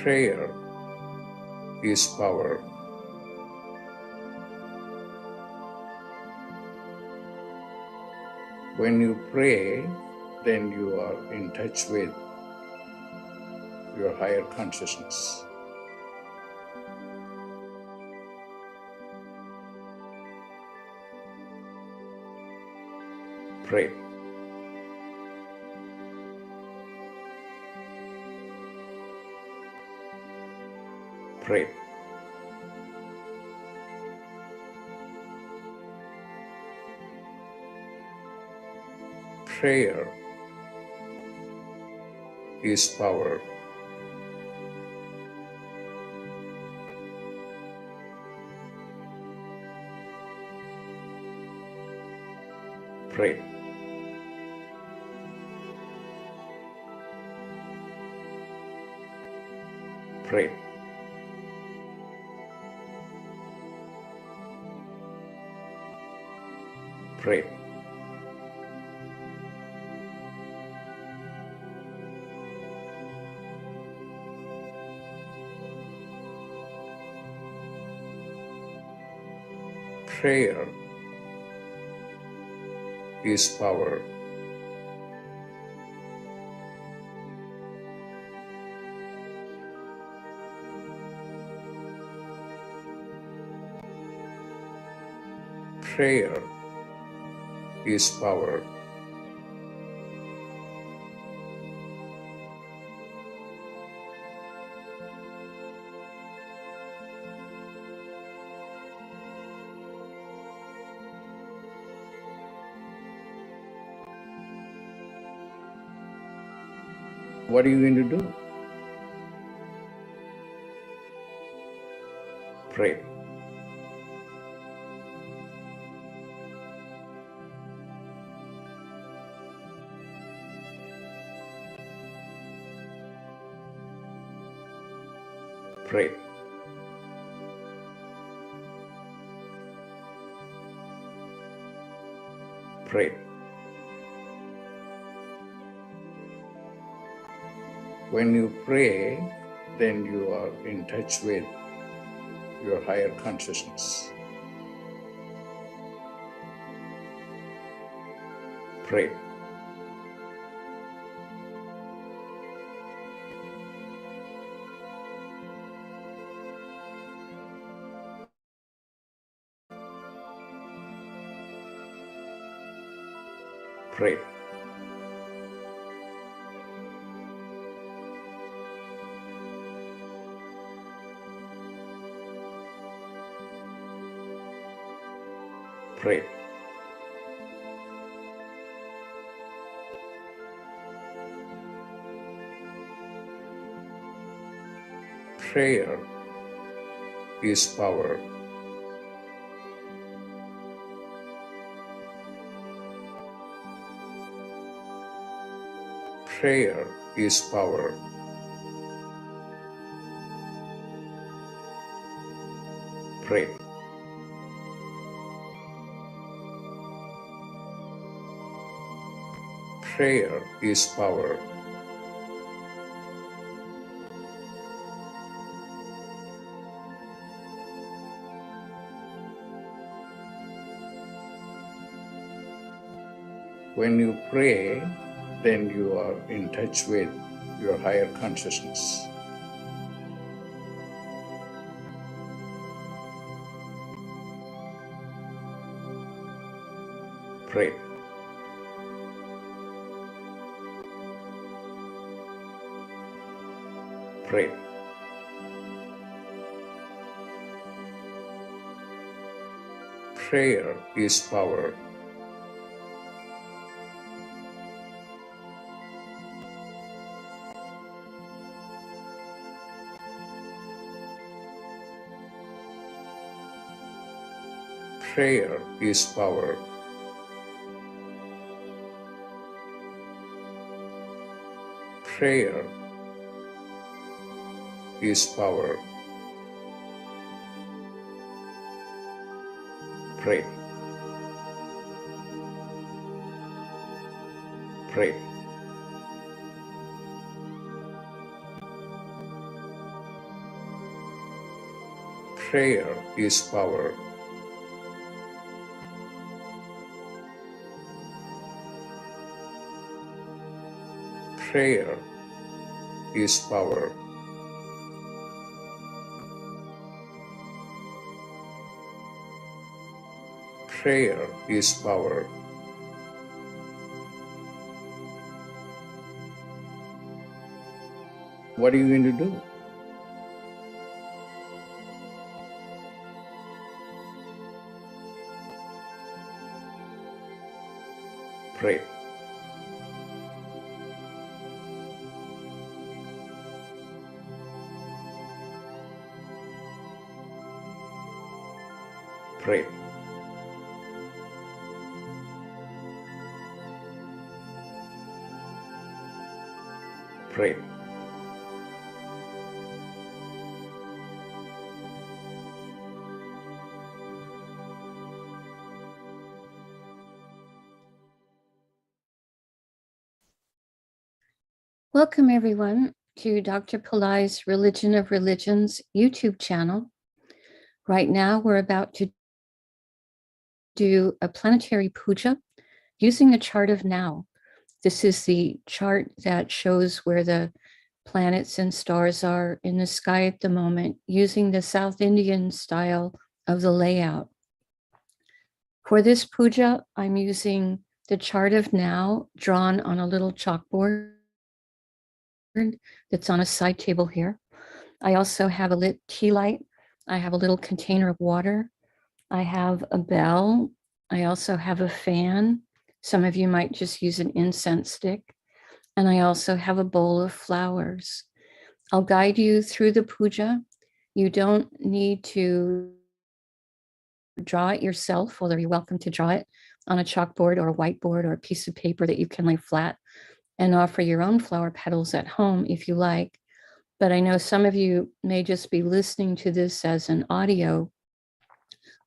Prayer is power. When you pray, then you are in touch with your higher consciousness. Pray. Pray. Prayer is power. Pray. Pray. Pray. Prayer is power. Prayer is power. What are you going to do? Pray. Pray. Pray. When you pray, then you are in touch with your higher consciousness. Pray. Pray. Pray. Prayer is power. Prayer is power. Pray. Prayer is power. When you pray, then you are in touch with your higher consciousness. Pray. Pray. Prayer is power. Prayer is power. Prayer is power. Pray. Pray. Prayer is power. Prayer is power. Prayer is power. What are you going to do? Pray. Pray. Pray. Welcome, everyone, to Dr. Pillai's Religion of Religions YouTube channel. Right now, we're about to do a planetary puja using the chart of now. This is the chart that shows where the planets and stars are in the sky at the moment, using the South Indian style of the layout. For this puja, I'm using the chart of now drawn on a little chalkboard that's on a side table here. I also have a lit tea light. I have a little container of water. I have a bell. I also have a fan. Some of you might just use an incense stick. And I also have a bowl of flowers. I'll guide you through the puja. You don't need to draw it yourself, although you're welcome to draw it on a chalkboard or a whiteboard or a piece of paper that you can lay flat and offer your own flower petals at home if you like. But I know some of you may just be listening to this as an audio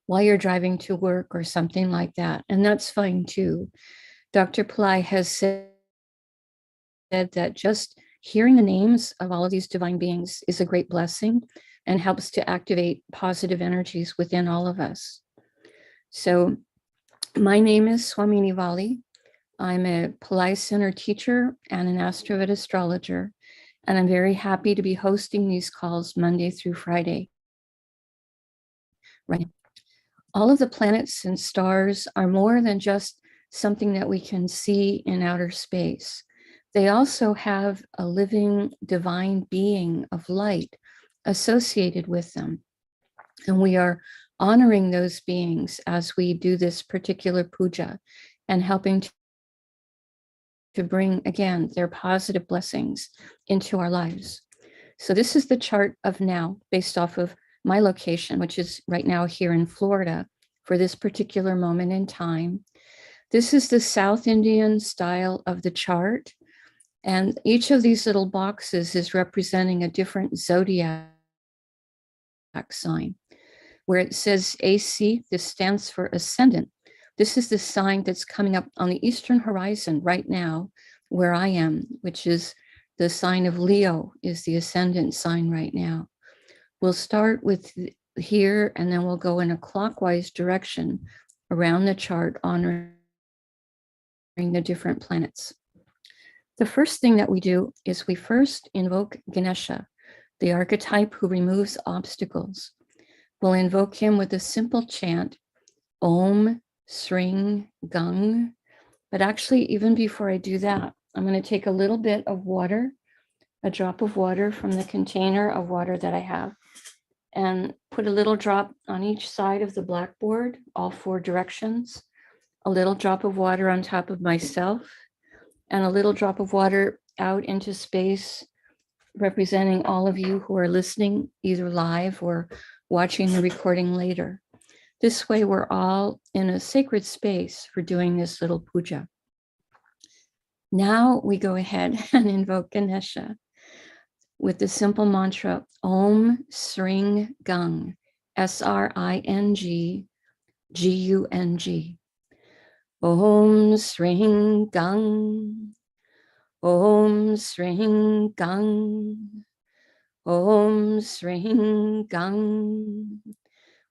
while you're driving to work or something like that. And that's fine too. Dr. Pillai has said that just hearing the names of all of these divine beings is a great blessing and helps to activate positive energies within all of us. So my name is Swamini Valli. I'm a Pillai Center teacher and an AstroVed astrologer, and I'm very happy to be hosting these calls Monday through Friday. Right. All of the planets and stars are more than just something that we can see in outer space. They also have a living divine being of light associated with them. And we are honoring those beings as we do this particular puja and helping to bring, again, their positive blessings into our lives. So this is the chart of now based off of my location, which is right now here in Florida for this particular moment in time. This is the South Indian style of the chart. And each of these little boxes is representing a different zodiac sign. Where it says AC, this stands for ascendant. This is the sign that's coming up on the eastern horizon right now, where I am, which is the sign of Leo, is the ascendant sign right now. We'll start with here, and then we'll go in a clockwise direction around the chart, honoring the different planets. The first thing that we do is we first invoke Ganesha, the archetype who removes obstacles. We'll invoke him with a simple chant, Om Sring Gung. But actually, even before I do that, I'm going to take a little bit of water, a drop of water from the container of water that I have, and put a little drop on each side of the blackboard, all four directions, a little drop of water on top of myself, and a little drop of water out into space, representing all of you who are listening, either live or watching the recording later. This way, we're all in a sacred space for doing this little puja. Now we go ahead and invoke Ganesha with the simple mantra, Om Sring Gung, S-R-I-N-G, G-U-N-G. Om Sring Gung, Om Sring Gung, Om Sring Gang.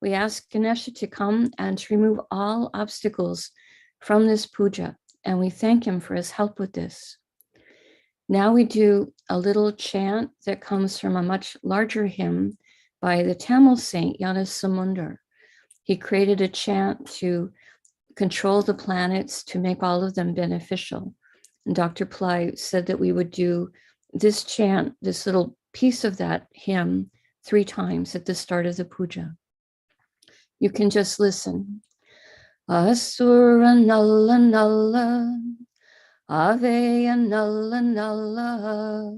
We ask Ganesha to come and to remove all obstacles from this puja, and we thank him for his help with this. Now we do a little chant that comes from a much larger hymn by the Tamil saint Yadasamundar. He created a chant to control the planets, to make all of them beneficial. And Dr. Pillai said that we would do this chant, this little piece of that hymn, 3 times at the start of the puja. You can just listen. Asura Nalla Nalla, Aveya Nalla Nalla,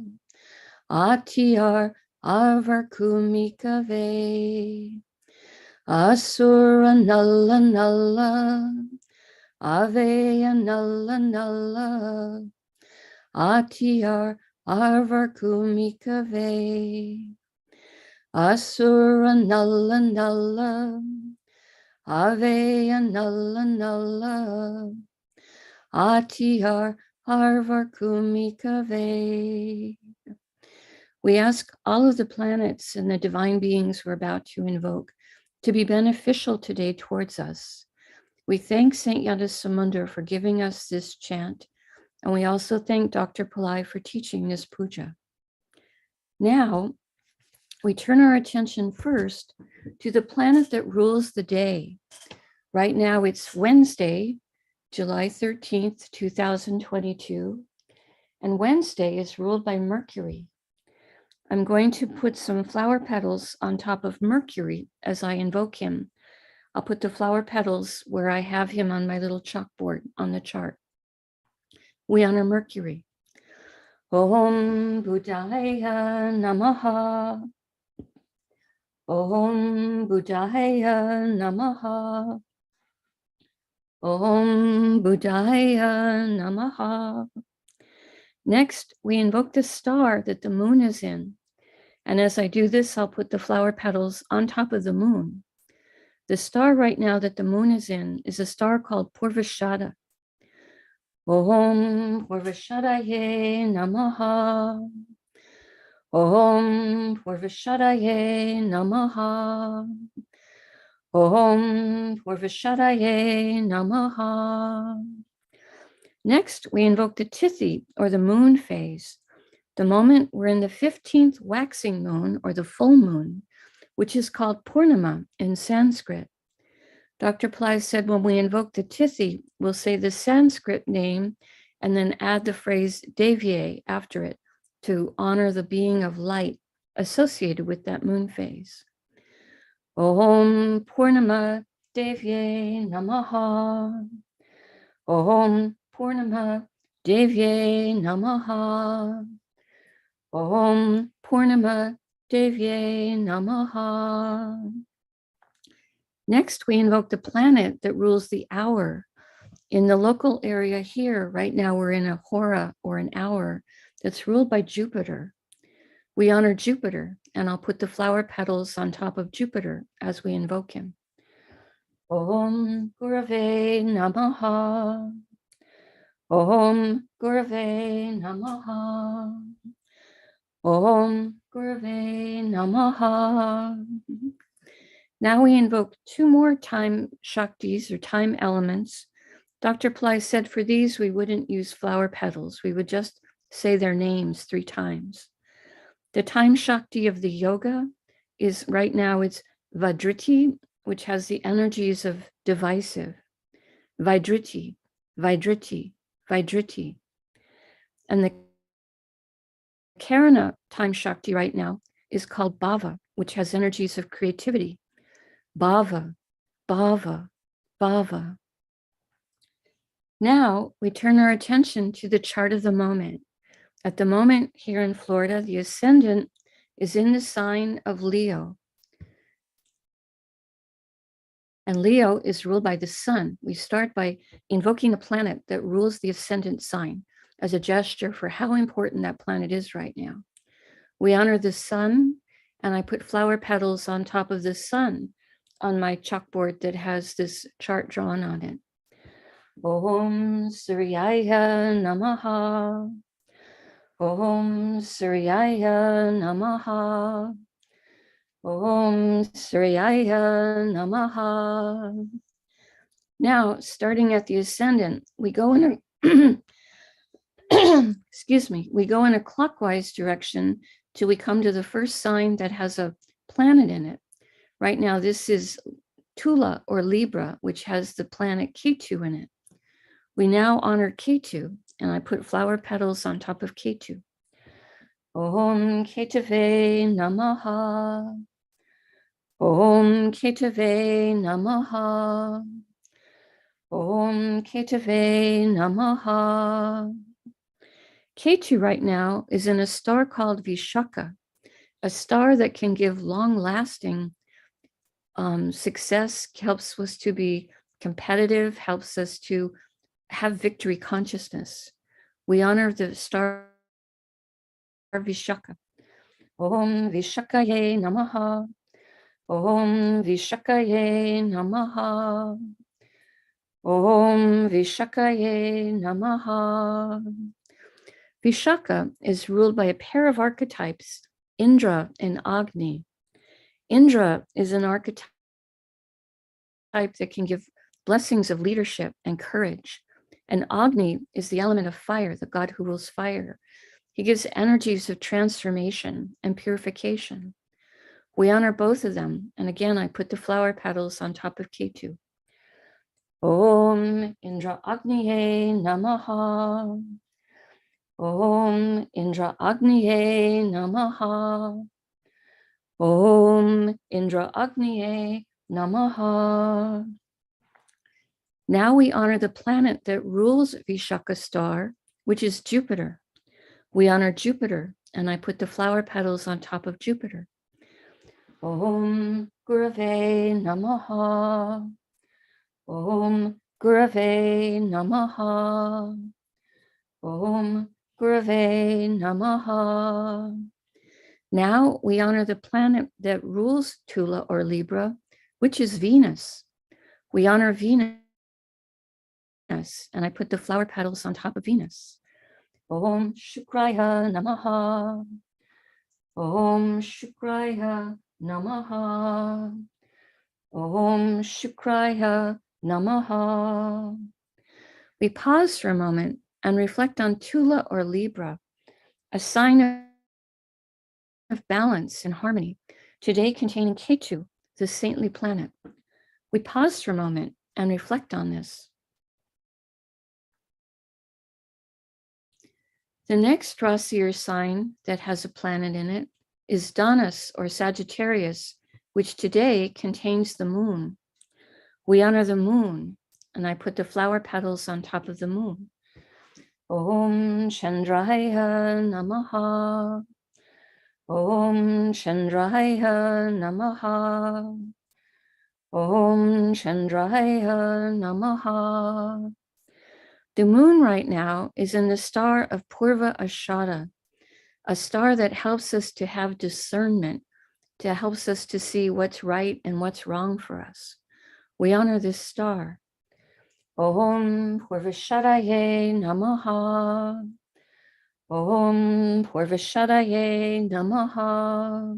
Atiyar Avarkumikave, Asura Nalla Nalla, Aveya Nalla Nalla, Atiyar Avarkumikave, Asura Nalla Nalla, Aveya Nalla Nalla, Atiyar Arvarkumikave. We ask all of the planets and the divine beings we're about to invoke to be beneficial today towards us. We thank Saint Yadasamundar for giving us this chant, and we also thank Dr. Pillai for teaching this puja. Now, we turn our attention first to the planet that rules the day. Right now, it's Wednesday, July 13th, 2022, and Wednesday is ruled by Mercury. I'm going to put some flower petals on top of Mercury as I invoke him. I'll put the flower petals where I have him on my little chalkboard on the chart. We honor Mercury. Om Buddhaya Namaha. Om Buddhaya Namaha. Om Buddhaya Namaha. Next, we invoke the star that the moon is in. And as I do this, I'll put the flower petals on top of the moon. The star right now that the moon is in is a star called Purvashada. Om Purvashadaye Namaha. Om Purvashadaye Namaha. Om Purvashadaye Namaha. Next, we invoke the Tithi, or the moon phase, the moment we're in the 15th waxing moon, or the full moon, which is called Purnima in Sanskrit. Dr. Pillai said when we invoke the Tithi, we'll say the Sanskrit name and then add the phrase Devye after it to honor the being of light associated with that moon phase. Om Purnima Devye Namaha. Om Purnima Devye Namaha. Om Purnima Devye Namaha. Next, we invoke the planet that rules the hour. In the local area here, right now we're in a hora, or an hour, that's ruled by Jupiter. We honor Jupiter, and I'll put the flower petals on top of Jupiter as we invoke him. Om Gurave Namaha. Om Gurave Namaha. Om Gurave Namaha. Now we invoke 2 more time Shaktis, or time elements. Dr. Pillai said for these, we wouldn't use flower petals. We would just say their names 3 times. The time Shakti of the yoga is right now, it's Vajriti, which has the energies of divisive. Vajriti, Vajriti, Vajriti. And the Karana time Shakti right now is called Bhava, which has energies of creativity. Bhava, Bhava, Bhava. Now we turn our attention to the chart of the moment. At the moment here in Florida, the ascendant is in the sign of Leo. And Leo is ruled by the sun. We start by invoking a planet that rules the ascendant sign as a gesture for how important that planet is right now. We honor the sun, and I put flower petals on top of the sun on my chalkboard that has this chart drawn on it. Om Suryaya Namaha. Om Suryaya Namaha. Om Suryaya Namaha. Now, starting at the ascendant, we go in a excuse me, we go in a clockwise direction till we come to the first sign that has a planet in it. Right now, this is Tula or Libra, which has the planet Ketu in it. We now honor Ketu, and I put flower petals on top of Ketu. Om Ketave Namaha. Om Ketave Namaha. Om Ketave Namaha. Ketu right now is in a star called Vishaka, a star that can give long-lasting success, helps us to be competitive, helps us to have victory consciousness. We honor the star Vishaka. Om Vishakaye Namaha. Om Vishakaye Namaha. Om Vishakaye Namaha. Vishaka is ruled by a pair of archetypes, Indra and Agni. Indra is an archetype that can give blessings of leadership and courage. And Agni is the element of fire, the god who rules fire. He gives energies of transformation and purification. We honor both of them. And again, I put the flower petals on top of Ketu. Om Indra Agniye Namaha. Om Indra Agniye Namaha. Om Indra Agniye Namaha. Now we honor the planet that rules Vishaka star, which is Jupiter. We honor Jupiter, and I put the flower petals on top of Jupiter. Om Gurave Namaha. Om Gurave Namaha. Om Gurave Namaha. Now we honor the planet that rules Tula or Libra, which is Venus. We honor Venus, and I put the flower petals on top of Venus. Om Shukraya Namaha. Om Shukraya Namaha. Om Shukraya Namaha. We pause for a moment and reflect on Tula or Libra, a sign of balance and harmony, today containing Ketu, the saintly planet. We pause for a moment and reflect on this. The next Rasi or sign that has a planet in it is Danas or Sagittarius, which today contains the moon. We honor the moon, and I put the flower petals on top of the moon. Om Chandraya Namaha. Om Chandraya Namaha. Om Chandraya Namaha. The moon right now is in the star of Purva Ashada, a star that helps us to have discernment, that helps us to see what's right and what's wrong for us. We honor this star. Om Purvashadaye Namaha. Om Purvashadaye Namaha.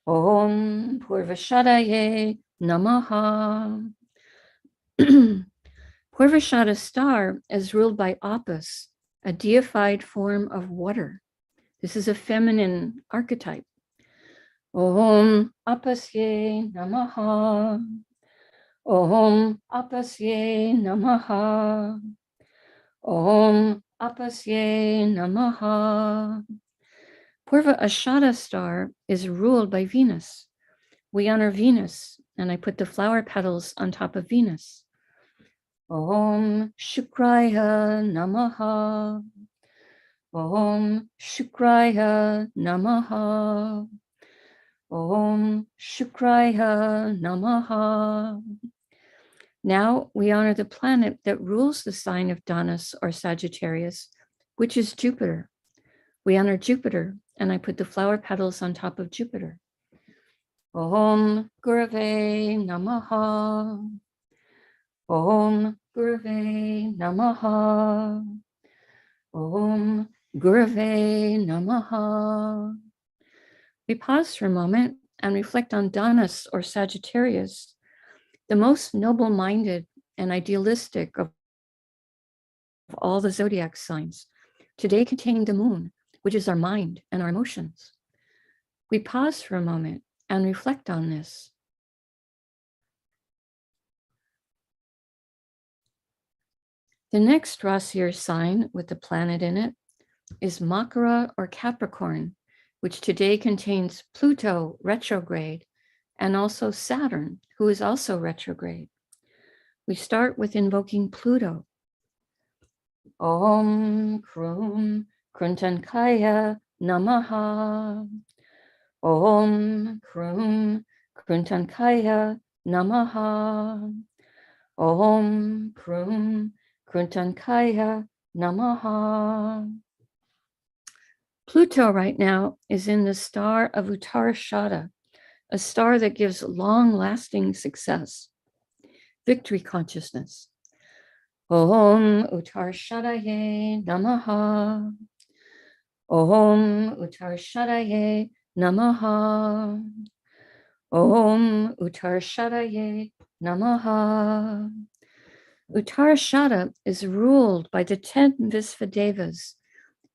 Om Purvashadaye Namaha. Purvashada star is ruled by Apis, a deified form of water. This is a feminine archetype. Om Apasye Namaha. Om Apasye Namaha. Om Apasye Namaha. Purva Ashada star is ruled by Venus. We honor Venus, and I put the flower petals on top of Venus. Om Shukraya Namaha. Om Shukraya Namaha. Om Shukraya Namaha. Now we honor the planet that rules the sign of Danas or Sagittarius, which is Jupiter. We honor Jupiter, and I put the flower petals on top of Jupiter. Om Gurave Namaha. Om Gurave Namaha. Om Gurave Namaha. We pause for a moment and reflect on Dhanus or Sagittarius, the most noble-minded and idealistic of all the zodiac signs, today containing the moon, which is our mind and our emotions. We pause for a moment and reflect on this. The next Rasi or sign with the planet in it is Makara or Capricorn, which today contains Pluto retrograde and also Saturn, who is also retrograde. We start with invoking Pluto. Om Krum Kruntankaya Namaha. Om Krum Kruntankaya Namaha. Om Krum Kruntankaya Namaha. Pluto right now is in the star of Uttarashada, a star that gives long-lasting success, victory consciousness. Om Uttarashadaye Namaha. Om Uttarashadaye Namaha. Om Uttarashadaye Namaha. Uttarashada is ruled by the 10 Visvadevas,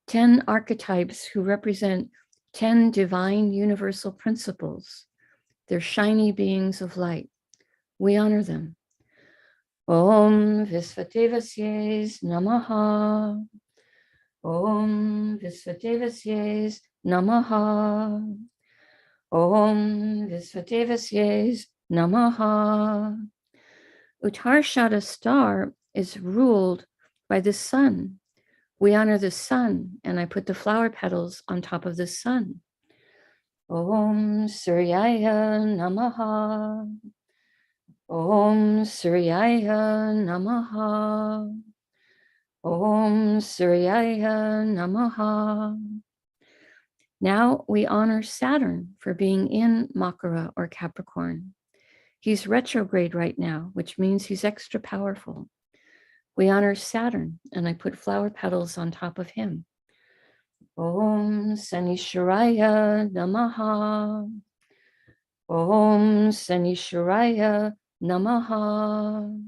10 archetypes who represent 10 divine universal principles. They're shiny beings of light. We honor them. Om Visvadevasye Namaha. Om Visvadevasye Namaha. Om Visvadevasye Namaha. Uttarashada star is ruled by the sun. We honor the sun, and I put the flower petals on top of the sun. Om Suryaya Namaha. Om Suryaya Namaha. Om Suryaya Namaha. Now we honor Saturn for being in Makara or Capricorn. He's retrograde right now, which means he's extra powerful. We honor Saturn, and I put flower petals on top of him. Om Sanishwaraya Namaha. Om Sanishwaraya Namaha.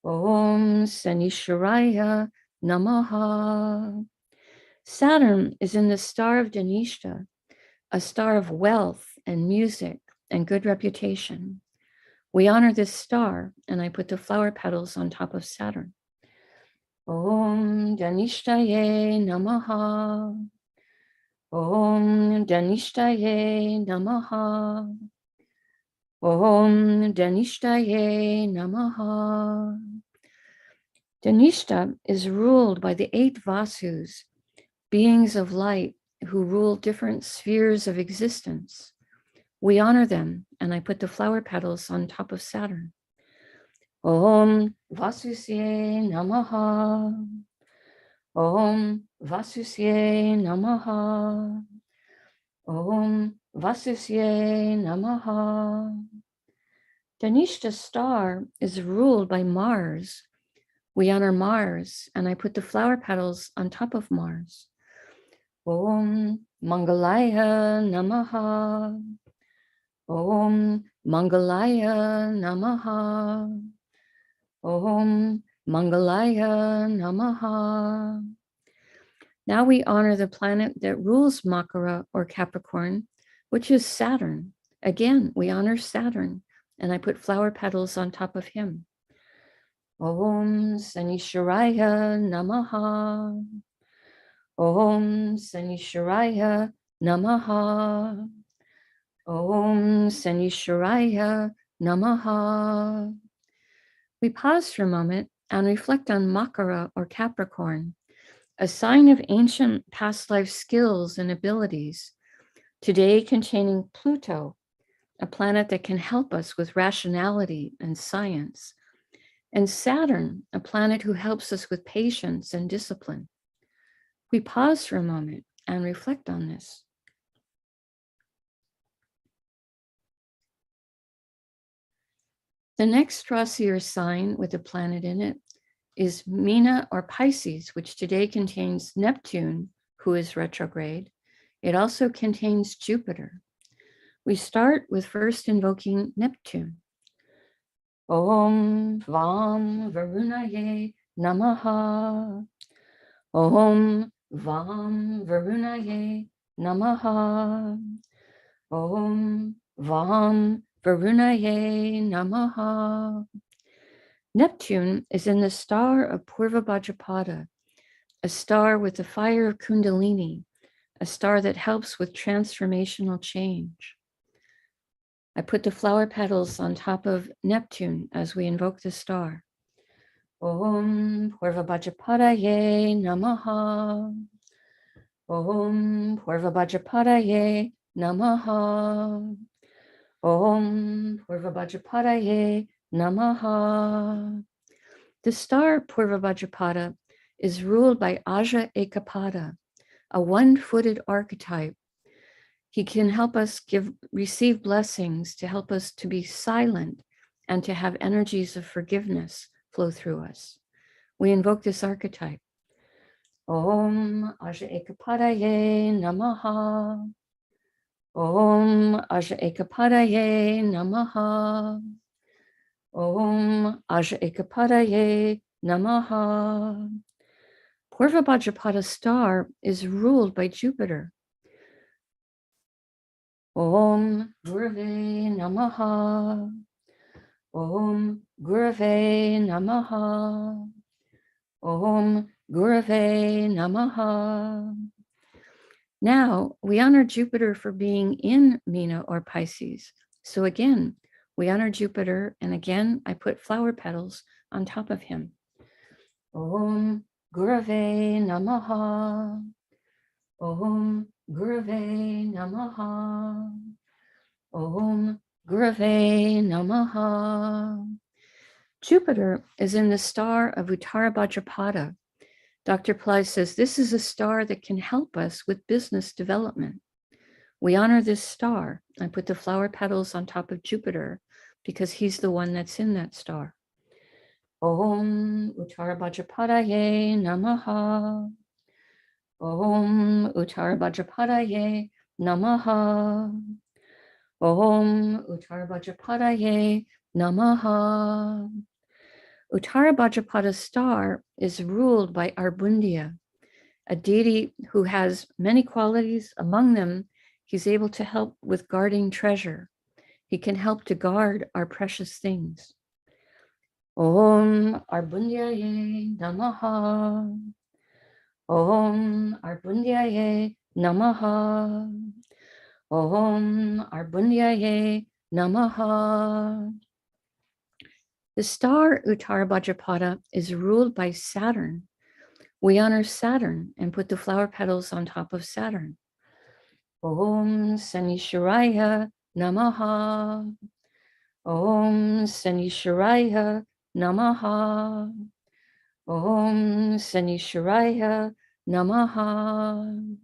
Om Sanishwaraya Namaha. Saturn is in the star of Dhanishta, a star of wealth and music and good reputation. We honor this star, and I put the flower petals on top of Saturn. Om Dhanishtaye Namaha. Om Dhanishtaye Namaha. Om Dhanishtaye Namaha. Dhanishta is ruled by the 8 Vasus, beings of light who rule different spheres of existence. We honor them, and I put the flower petals on top of Saturn. Om Vasusye Namaha. Om Vasusye Namaha. Om Vasusye Namaha. Dhanishta star is ruled by Mars. We honor Mars, and I put the flower petals on top of Mars. Om Mangalaya Namaha. Om Mangalaya Namaha. Om Mangalaya Namaha. Now we honor the planet that rules Makara or Capricorn, which is Saturn. Again, we honor Saturn, and I put flower petals on top of him. Om Sanishwaraya Namaha. Om Sanishwaraya Namaha. Om Sanishwaraya Namaha. We pause for a moment and reflect on Makara or Capricorn, a sign of ancient past life skills and abilities, today containing Pluto, a planet that can help us with rationality and science, and Saturn, a planet who helps us with patience and discipline. We pause for a moment and reflect on this. The next Rasi or sign with a planet in it is Meena or Pisces, which today contains Neptune, who is retrograde. It also contains Jupiter. We start with first invoking Neptune. Om Vam Varunaye Namaha. Om Vam Varunaye Namaha. Om Vam Varunaye Namaha. Neptune is in the star of Purva Bhadrapada, a star with the fire of Kundalini, a star that helps with transformational change. I put the flower petals on top of Neptune as we invoke the star. Om Purva Bhadrapadaye Namaha. Om Purva Bhadrapadaye Namaha. Om Purva Bhadrapadaye Namaha. The star Purva Bhadrapada is ruled by Aja Ekapada, a one-footed archetype. He can help us receive blessings to help us to be silent and to have energies of forgiveness flow through us. We invoke this archetype. Om Aja Ekapadaye Namaha. Om Aja Ekapadaye Namaha. Om Aja Ekapadaye Namaha. Purva Bhadrapada star is ruled by Jupiter. Om Gurave Namaha. Om Gurave Namaha. Om Gurave Namaha. Now we honor Jupiter for being in Meena or Pisces. So again, we honor Jupiter, and again, I put flower petals on top of him. Om Gurave Namaha. Om Gurave Namaha. Om Gurave Namaha. Jupiter is in the star of Uttara Bhadrapada. Dr. Pillai says this is a star that can help us with business development. We honor this star. I put the flower petals on top of Jupiter because he's the one that's in that star. Om Uttara Bhadrapadaye Namaha. Om Uttara Bhadrapadaye Namaha. Om Uttara Bhadrapadaye Namaha. Uttara Bhadrapada star is ruled by Arbundiya, a deity who has many qualities. Among them, he's able to help with guarding treasure. He can help to guard our precious things. Om Arbundiyaye Namaha. Om Arbundiyaye Namaha. Om Arbundiyaye Namaha. The star Uttara Bhadrapada is ruled by Saturn. We honor Saturn and put the flower petals on top of Saturn. Om Sanishwaraya Namaha. Om Sanishwaraya Namaha. Om Sanishwaraya Namaha.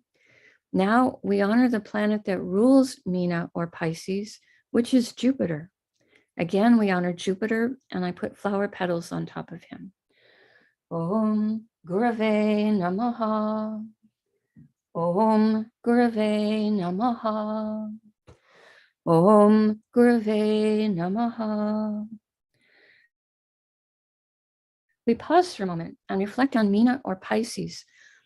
Now we honor the planet that rules Meena or Pisces, which is Jupiter. Again, we honor Jupiter, and I put flower petals on top of him. Om Gurave Namaha. Om Gurave Namaha. Om Gurave Namaha. We pause for a moment and reflect on Meena or Pisces,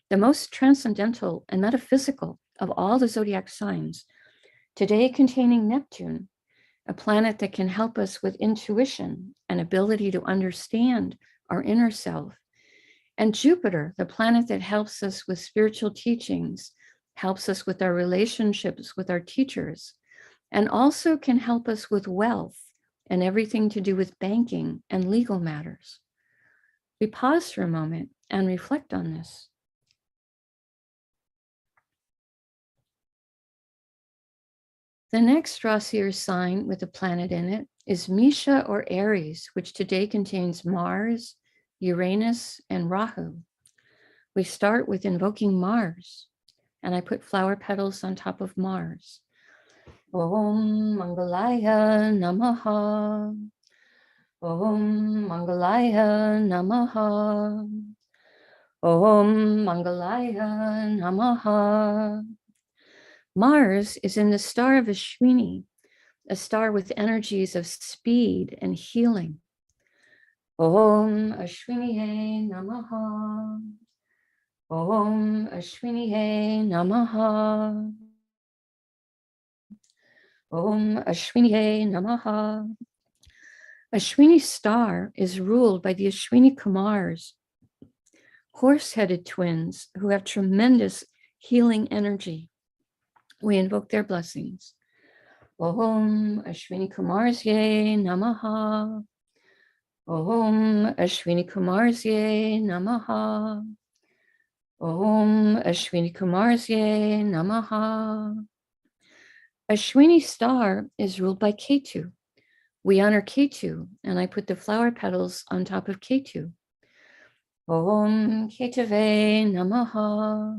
the most transcendental and metaphysical of all the zodiac signs, today containing Neptune, a planet that can help us with intuition and ability to understand our inner self, and Jupiter, the planet that helps us with spiritual teachings, helps us with our relationships with our teachers, and also can help us with wealth and everything to do with banking and legal matters. We pause for a moment and reflect on this. The next Rasi or sign with a planet in it is Misha or Aries, which today contains Mars, Uranus, and Rahu. We start with invoking Mars, and I put flower petals on top of Mars. Om Mangalaya Namaha. Om Mangalaya Namaha. Om Mangalaya Namaha. Mars is in the star of Ashwini, a star with energies of speed and healing. Om Ashwiniye Namaha. Om Ashwiniye Namaha. Om Ashwiniye Namaha. Ashwini star is ruled by the Ashwini Kumars, horse-headed twins who have tremendous healing energy. We invoke their blessings. Om Ashwini Kumarsye Namaha. Om Ashwini Kumarsye Namaha. Om Ashwini Kumarsye Namaha. Ashwini star is ruled by Ketu. We honor Ketu, and I put the flower petals on top of Ketu. Om Ketave Namaha.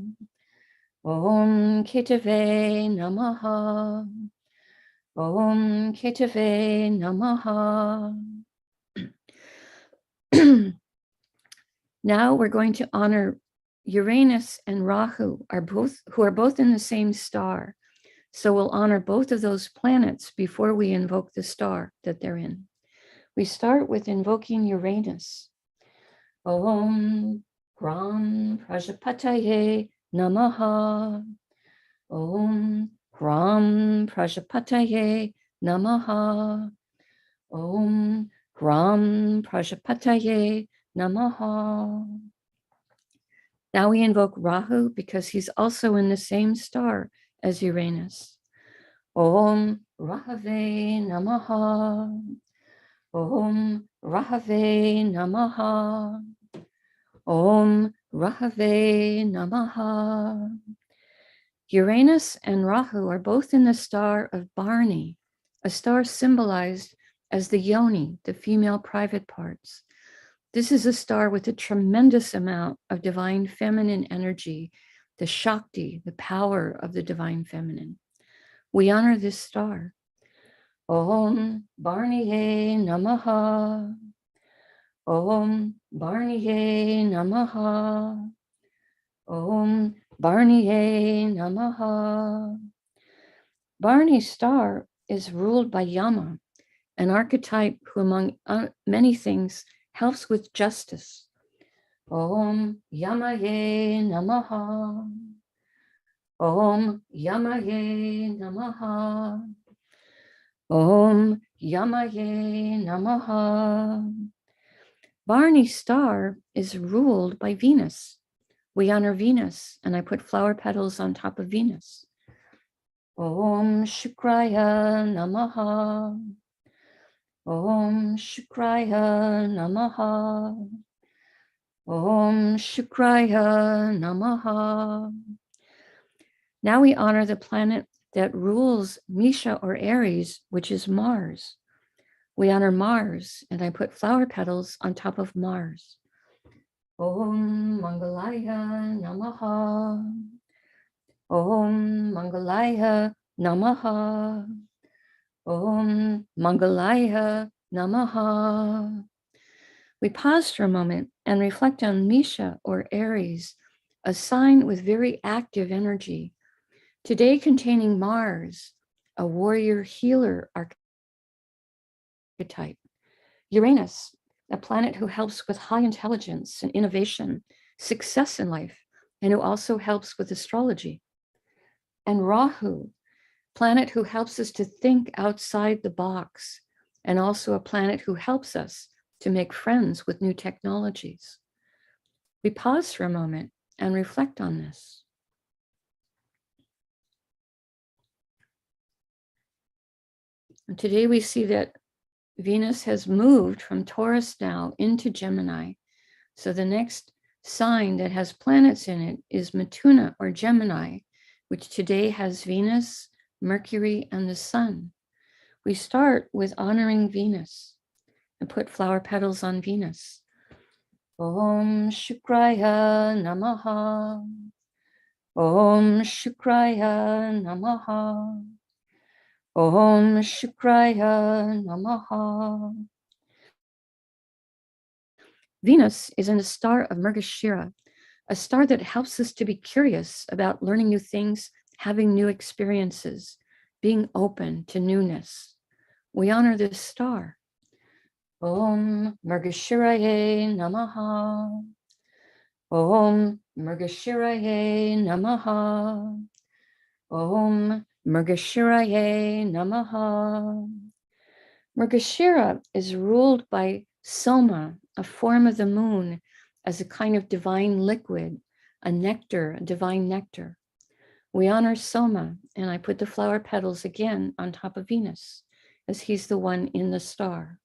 Om Ketave Namaha. Om Ketave Namaha. Now we're going to honor Uranus and Rahu, who are both in the same star. So we'll honor both of those planets before we invoke the star that they're in. We start with invoking Uranus. Om Ram Prajapataye Namaha. Om Ram Prajapataye Namaha. Om Ram Prajapataye Namaha. Now we invoke Rahu because he's also in the same star as Uranus. Om Rahave Namaha. Om Rahave Namaha. Om Rahave Namaha. Uranus and Rahu are both in the star of Bharani, a star symbolized as the yoni, the female private parts. This is a star with a tremendous amount of divine feminine energy, the Shakti, the power of the divine feminine. We honor this star. Om Bharaniye Namaha. Om Bharaniye Namaha. Om Bharaniye Namaha. Bharani star is ruled by Yama, an archetype who, among many things, helps with justice. Om Yamaye Namaha. Om Yamaye Namaha. Om Yamaye Namaha. Bharani star is ruled by Venus. We honor Venus, and I put flower petals on top of Venus. Om Shukraya Namaha. Om Shukraya Namaha. Om Shukraya Namaha. Now we honor the planet that rules Misha or Aries, which is Mars. We honor Mars, and I put flower petals on top of Mars. Om Mangalaya Namaha. Om Mangalaya Namaha. Om Mangalaya Namaha. We pause for a moment and reflect on Misha or Aries, a sign with very active energy, today containing Mars, a warrior healer archetype. Uranus, a planet who helps with high intelligence and innovation, success in life, and who also helps with astrology. And Rahu, planet who helps us to think outside the box, and also a planet who helps us to make friends with new technologies. We pause for a moment and reflect on this. And today we see that Venus has moved from Taurus now into Gemini. So the next sign that has planets in it is Mithuna or Gemini, which today has Venus, Mercury, and the Sun. We start with honoring Venus and put flower petals on Venus. Om Shukraya Namaha. Om Shukraya Namaha. Om Shukraya Namaha. Venus is in the star of Mrgashira, a star that helps us to be curious about learning new things, having new experiences, being open to newness. We honor this star. Om Mrgashiraye Namaha. Om Mrgashiraye Namaha. Om Mrgashiraye Namaha. Mrgashira is ruled by Soma, a form of the moon, as a kind of divine liquid, a nectar, a divine nectar. We honor Soma, and I put the flower petals again on top of Venus, as he's the one in the star.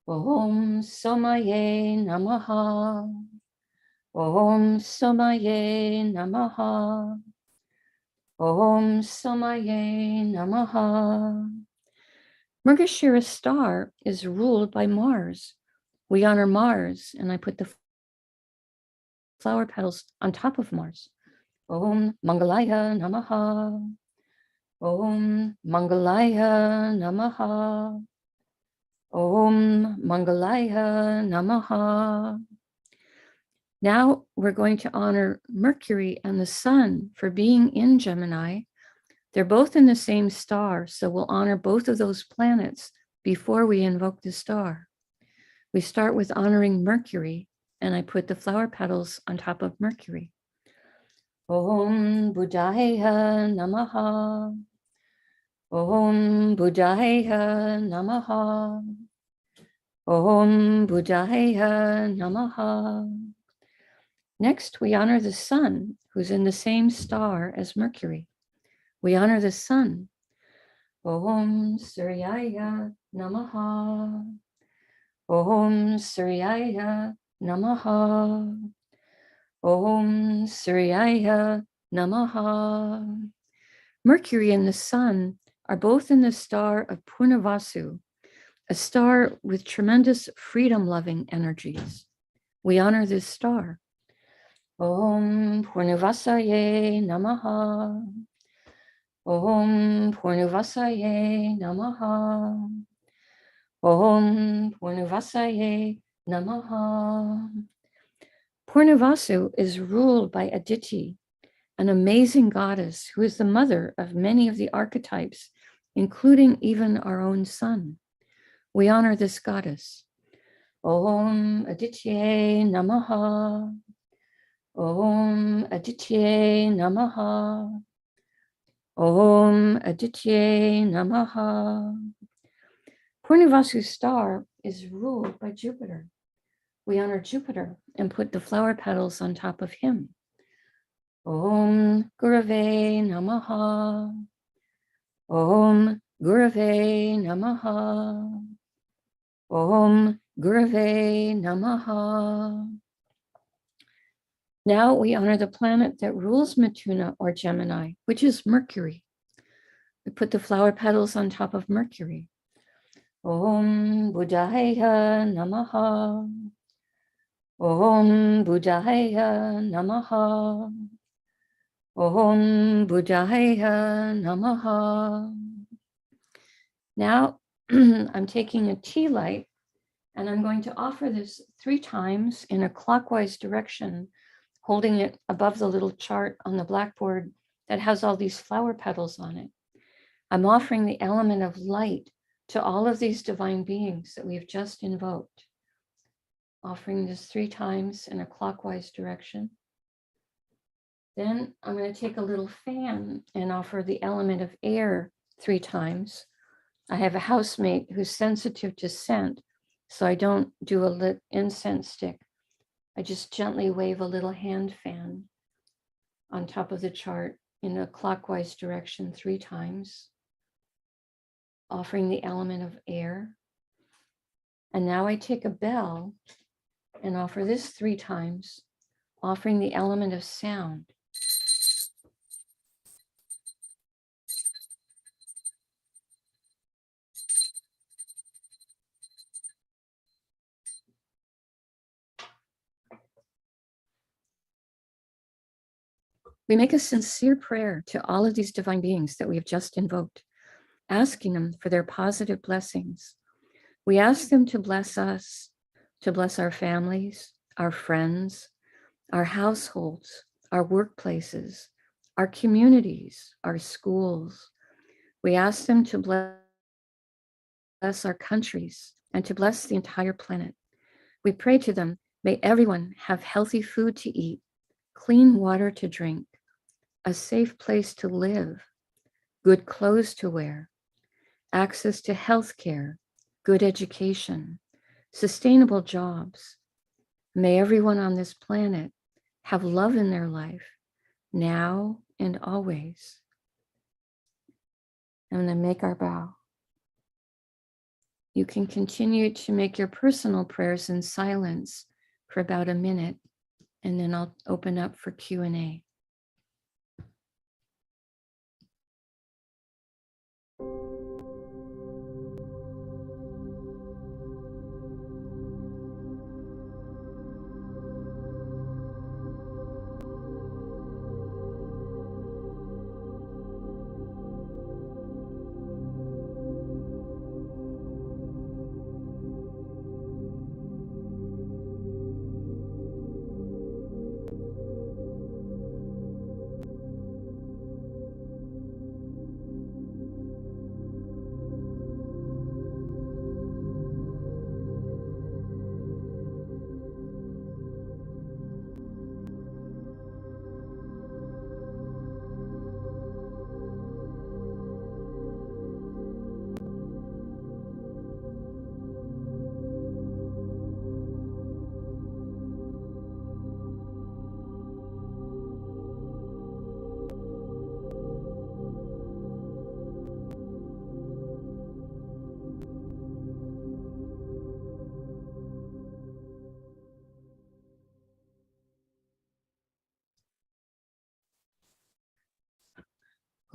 Om Somaye Namaha. Om Somaye Namaha. Om Somaye Namaha. Mrgashira star is ruled by Mars. We honor Mars, and I put the flower petals on top of Mars. Om Mangalaya Namaha. Om Mangalaya Namaha. Om Mangalaya Namaha. Now we're going to honor Mercury and the Sun for being in Gemini. They're both in the same star, so we'll honor both of those planets before we invoke the star. We start with honoring Mercury, and I put the flower petals on top of Mercury. Om Buddhaya Namaha. Om Buddhaya Namaha. Om Buddhaya Namaha. Next, we honor the Sun, who's in the same star as Mercury. We honor the Sun. Om Suryaya Namaha. Om Suryaya Namaha. Om Suryaya Namaha. Mercury and the Sun are both in the star of Purnavasu, a star with tremendous freedom-loving energies. We honor this star. Om Purnavasaye Namaha. Om Purnavasaye Namaha. Om Purnavasaye Namaha. Purnavasu is ruled by Aditi, an amazing goddess who is the mother of many of the archetypes, including even our own sun. We honor this goddess. Om Aditye Namaha. Om Aditye Namaha. Om Aditye Namaha. Purnavasu star is ruled by Jupiter. We honor Jupiter and put the flower petals on top of him. Om Gurave Namaha. Om Gurave Namaha. Om Gurave Namaha. Now we honor the planet that rules Mithuna or Gemini, which is Mercury. We put the flower petals on top of Mercury. Om Buddhaya Namaha. Om Buddhaya Namaha. Om Buddhaya Namaha. Now I'm taking a tealight and I'm going to offer this 3 times in a clockwise direction, holding it above the little chart on the blackboard that has all these flower petals on it. I'm offering the element of light to all of these divine beings that we've just invoked. Offering this 3 times in a clockwise direction. Then I'm going to take a little fan and offer the element of air 3 times. I have a housemate who's sensitive to scent, so I don't do a lit incense stick. I just gently wave a little hand fan on top of the chart in a clockwise direction 3 times, offering the element of air. And now I take a bell and offer this 3 times, offering the element of sound. We make a sincere prayer to all of these divine beings that we have just invoked, asking them for their positive blessings. We ask them to bless us, to bless our families, our friends, our households, our workplaces, our communities, our schools. We ask them to bless our countries and to bless the entire planet. We pray to them, may everyone have healthy food to eat, clean water to drink, a safe place to live, good clothes to wear, access to health care, good education, sustainable jobs. May everyone on this planet have love in their life now and always. And then make our bow. You can continue to make your personal prayers in silence for about a minute, and then I'll open up for Q&A.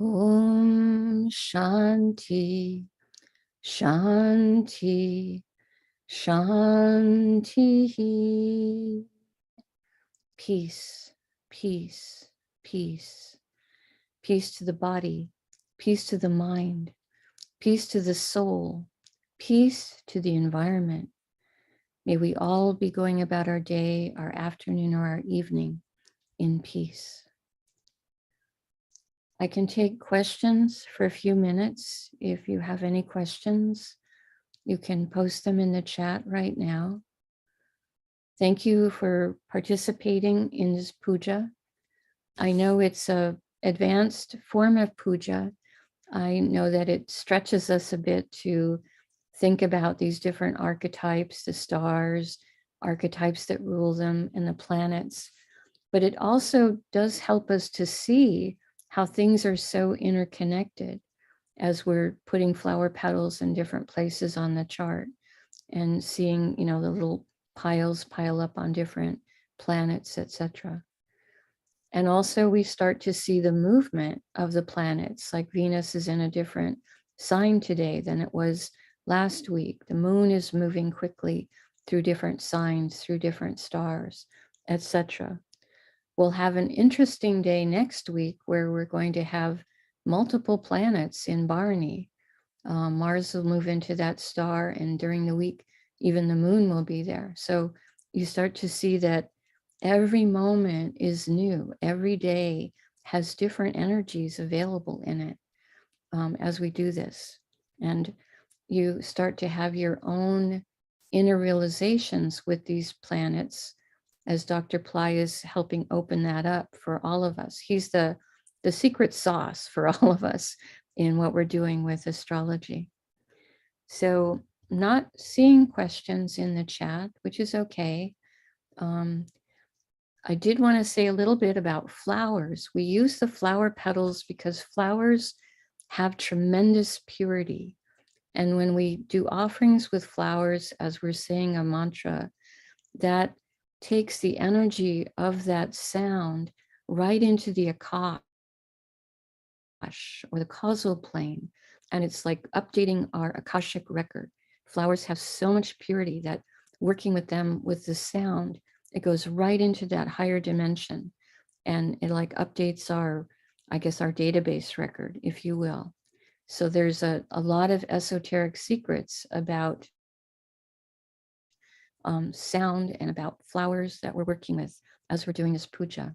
Om Shanti, Shanti, Shanti. Peace, peace, peace. Peace to the body, peace to the mind, peace to the soul, peace to the environment. May we all be going about our day, our afternoon, or our evening in peace. I can take questions for a few minutes. If you have any questions, you can post them in the chat right now. Thank you for participating in this puja. I know it's an advanced form of puja. I know that it stretches us a bit to think about these different archetypes, the stars, archetypes that rule them, and the planets. But it also does help us to see how things are so interconnected as we're putting flower petals in different places on the chart and seeing, the little piles pile up on different planets, etc. And also we start to see the movement of the planets, like Venus is in a different sign today than it was last week. The moon is moving quickly through different signs, through different stars, etc. We'll have an interesting day next week where we're going to have multiple planets in Bharani. Mars will move into that star, and during the week, even the moon will be there. So you start to see that every moment is new. Every day has different energies available in it as we do this. And you start to have your own inner realizations with these planets, as Dr. Pillai is helping open that up for all of us. He's the secret sauce for all of us in what we're doing with astrology. So not seeing questions in the chat, which is okay. I did want to say a little bit about flowers. We use the flower petals because flowers have tremendous purity. And when we do offerings with flowers, as we're saying a mantra, that takes the energy of that sound right into the akash or the causal plane. And it's like updating our akashic record. Flowers have so much purity that working with them with the sound, it goes right into that higher dimension. And it like updates our database record, if you will. So there's a lot of esoteric secrets about sound and about flowers that we're working with as we're doing this puja.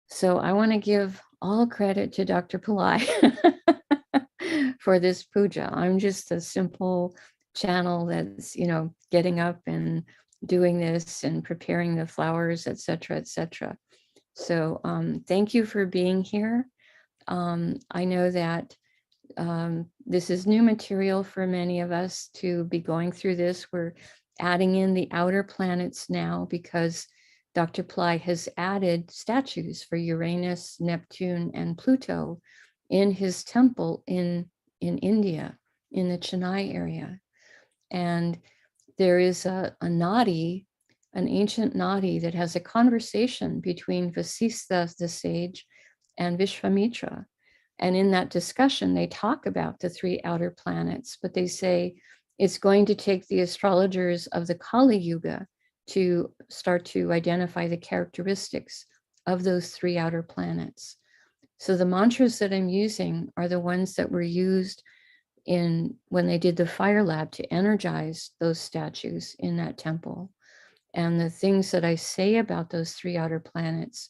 So I want to give all credit to Dr. Pillai for this puja. I'm just a simple channel that's, getting up and doing this and preparing the flowers, etc., etc. So thank you for being here. I know that this is new material for many of us to be going through this. We're adding in the outer planets now because Dr. Pillai has added statues for Uranus, Neptune, and Pluto in his temple in India, in the Chennai area. And there is a nadi, an ancient nadi that has a conversation between Vasistha, the sage, and Vishvamitra. And in that discussion, they talk about the three outer planets, but they say it's going to take the astrologers of the Kali Yuga to start to identify the characteristics of those three outer planets. So the mantras that I'm using are the ones that were used when they did the fire lab to energize those statues in that temple. And the things that I say about those three outer planets,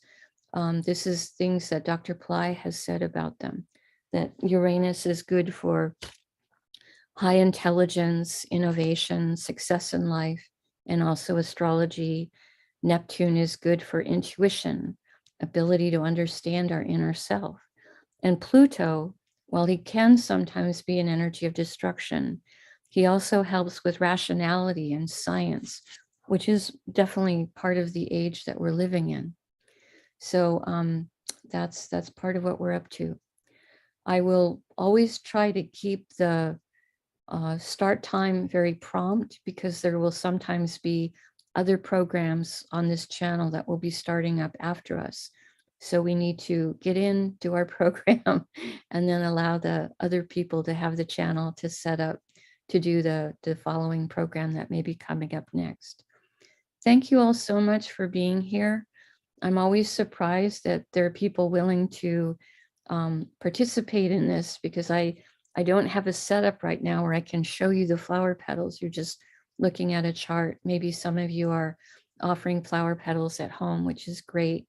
this is things that Dr. Pillai has said about them, that Uranus is good for high intelligence, innovation, success in life, and also astrology. Neptune is good for intuition, ability to understand our inner self. And Pluto, while he can sometimes be an energy of destruction, he also helps with rationality and science, which is definitely part of the age that we're living in. So that's part of what we're up to. I will always try to keep the start time very prompt because there will sometimes be other programs on this channel that will be starting up after us. So we need to get in, do our program, and then allow the other people to have the channel to set up to do the following program that may be coming up next. Thank you all so much for being here. I'm always surprised that there are people willing to participate in this because I don't have a setup right now where I can show you the flower petals. You're just looking at a chart. Maybe some of you are offering flower petals at home, which is great,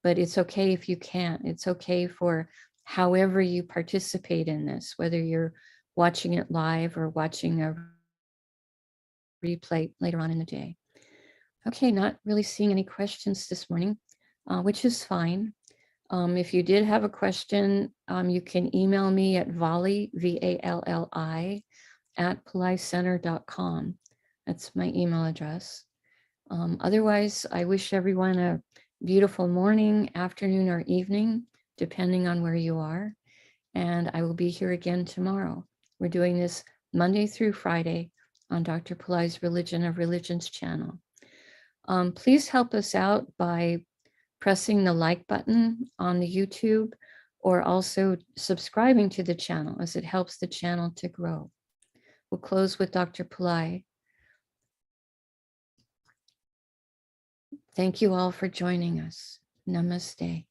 but it's okay if you can't. It's okay for however you participate in this, whether you're watching it live or watching a replay later on in the day. Okay, not really seeing any questions this morning, which is fine. If you did have a question, you can email me at Valli, VALLI, at PillaiCenter.com. That's my email address. Otherwise, I wish everyone a beautiful morning, afternoon, or evening, depending on where you are. And I will be here again tomorrow. We're doing this Monday through Friday on Dr. Pillai's Religion of Religions channel. Please help us out by pressing the like button on the YouTube or also subscribing to the channel as it helps the channel to grow. We'll close with Dr. Pillai. Thank you all for joining us. Namaste.